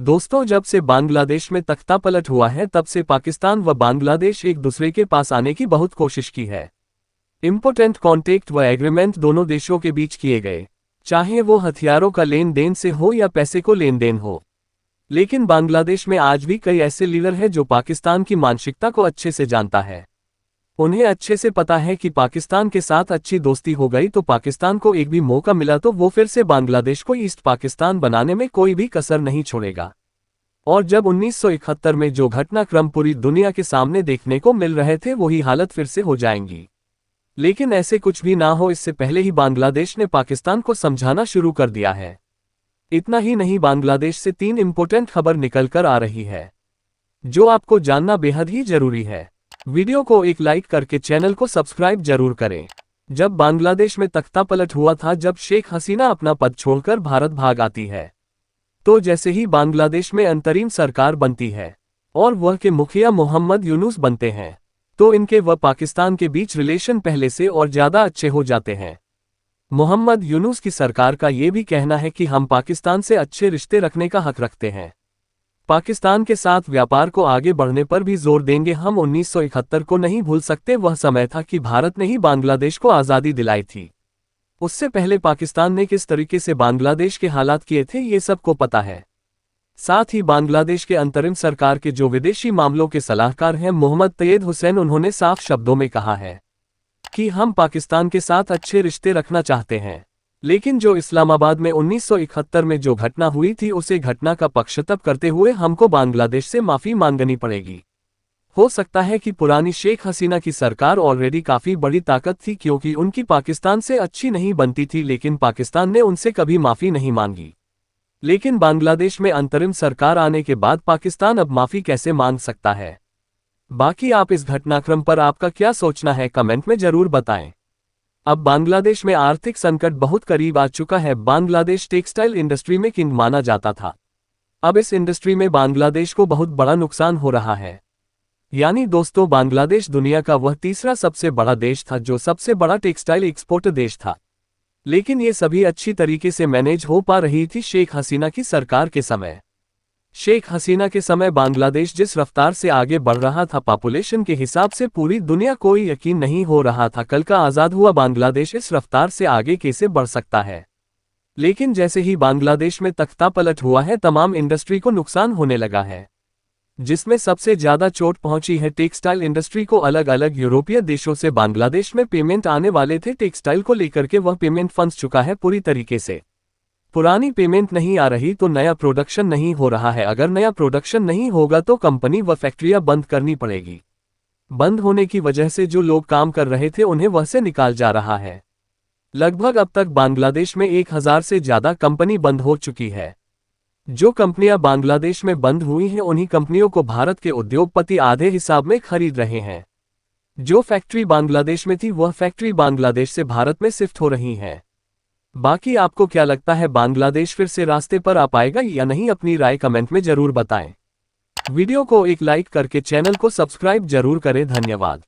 दोस्तों, जब से बांग्लादेश में तख्तापलट हुआ है तब से पाकिस्तान व बांग्लादेश एक दूसरे के पास आने की बहुत कोशिश की है। इम्पोर्टेंट कॉन्टैक्ट व एग्रीमेंट दोनों देशों के बीच किए गए, चाहे वो हथियारों का लेन देन से हो या पैसे को लेन देन हो। लेकिन बांग्लादेश में आज भी कई ऐसे लीडर हैं जो पाकिस्तान की मानसिकता को अच्छे से जानता है। उन्हें अच्छे से पता है कि पाकिस्तान के साथ अच्छी दोस्ती हो गई तो पाकिस्तान को एक भी मौका मिला तो वो फिर से बांग्लादेश को ईस्ट पाकिस्तान बनाने में कोई भी कसर नहीं छोड़ेगा। और जब 1971 में जो घटनाक्रम पूरी दुनिया के सामने देखने को मिल रहे थे वही हालत फिर से हो जाएंगी। लेकिन ऐसे कुछ भी ना हो, इससे पहले ही बांग्लादेश ने पाकिस्तान को समझाना शुरू कर दिया है। इतना ही नहीं, बांग्लादेश से 3 इंपॉर्टेंट खबर निकल कर आ रही है जो आपको जानना बेहद ही जरूरी है। वीडियो को एक लाइक करके चैनल को सब्सक्राइब जरूर करें। जब बांग्लादेश में तख्तापलट हुआ था, जब शेख हसीना अपना पद छोड़कर भारत भाग आती है, तो जैसे ही बांग्लादेश में अंतरिम सरकार बनती है और वह के मुखिया मोहम्मद यूनुस बनते हैं, तो इनके व पाकिस्तान के बीच रिलेशन पहले से और ज्यादा अच्छे हो जाते हैं। मोहम्मद यूनुस की सरकार का ये भी कहना है कि हम पाकिस्तान से अच्छे रिश्ते रखने का हक रखते हैं, पाकिस्तान के साथ व्यापार को आगे बढ़ने पर भी जोर देंगे। हम 1971 को नहीं भूल सकते, वह समय था कि भारत ने ही बांग्लादेश को आज़ादी दिलाई थी। उससे पहले पाकिस्तान ने किस तरीके से बांग्लादेश के हालात किए थे ये सबको पता है। साथ ही बांग्लादेश के अंतरिम सरकार के जो विदेशी मामलों के सलाहकार हैं मोहम्मद तैयब हुसैन, उन्होंने साफ शब्दों में कहा है कि हम पाकिस्तान के साथ अच्छे रिश्ते रखना चाहते हैं, लेकिन जो इस्लामाबाद में 1971 में जो घटना हुई थी उसे घटना का पक्षतप करते हुए हमको बांग्लादेश से माफी मांगनी पड़ेगी। हो सकता है कि पुरानी शेख हसीना की सरकार ऑलरेडी काफी बड़ी ताकत थी क्योंकि उनकी पाकिस्तान से अच्छी नहीं बनती थी, लेकिन पाकिस्तान ने उनसे कभी माफी नहीं मांगी। लेकिन बांग्लादेश में अंतरिम सरकार आने के बाद पाकिस्तान अब माफी कैसे मांग सकता है? बाकी आप इस घटनाक्रम पर आपका क्या सोचना है कमेंट में जरूर बताएं। अब बांग्लादेश में आर्थिक संकट बहुत करीब आ चुका है। बांग्लादेश टेक्सटाइल इंडस्ट्री में किंग माना जाता था, अब इस इंडस्ट्री में बांग्लादेश को बहुत बड़ा नुकसान हो रहा है। यानी दोस्तों, बांग्लादेश दुनिया का वह तीसरा सबसे बड़ा देश था जो सबसे बड़ा टेक्सटाइल एक्सपोर्टर देश था। लेकिन ये सभी अच्छी तरीके से मैनेज हो पा रही थी शेख हसीना की सरकार के समय। शेख हसीना के समय बांग्लादेश जिस रफ्तार से आगे बढ़ रहा था पॉपुलेशन के हिसाब से पूरी दुनिया कोई यकीन नहीं हो रहा था कल का आज़ाद हुआ बांग्लादेश इस रफ्तार से आगे कैसे बढ़ सकता है। लेकिन जैसे ही बांग्लादेश में तख्तापलट हुआ है तमाम इंडस्ट्री को नुकसान होने लगा है, जिसमें सबसे ज्यादा चोट पहुंची है टेक्सटाइल इंडस्ट्री को। अलग अलग यूरोपीय देशों से बांग्लादेश में पेमेंट आने वाले थे टेक्सटाइल को लेकर के, वह पेमेंट फंस चुका है पूरी तरीके से। पुरानी पेमेंट नहीं आ रही तो नया प्रोडक्शन नहीं हो रहा है, अगर नया प्रोडक्शन नहीं होगा तो कंपनी व फैक्ट्रियां बंद करनी पड़ेगी। बंद होने की वजह से जो लोग काम कर रहे थे उन्हें वह से निकाल जा रहा है। लगभग अब तक बांग्लादेश में 1000 से ज्यादा कंपनी बंद हो चुकी है। जो कंपनियां बांग्लादेश में बंद हुई हैं उन्हीं कंपनियों को भारत के उद्योगपति आधे हिसाब में खरीद रहे हैं। जो फैक्ट्री बांग्लादेश में थी वह फैक्ट्री बांग्लादेश से भारत में शिफ्ट हो रही हैं। बाकी आपको क्या लगता है, बांग्लादेश फिर से रास्ते पर आ पाएगा या नहीं? अपनी राय कमेंट में जरूर बताएं। वीडियो को एक लाइक करके चैनल को सब्सक्राइब जरूर करें। धन्यवाद।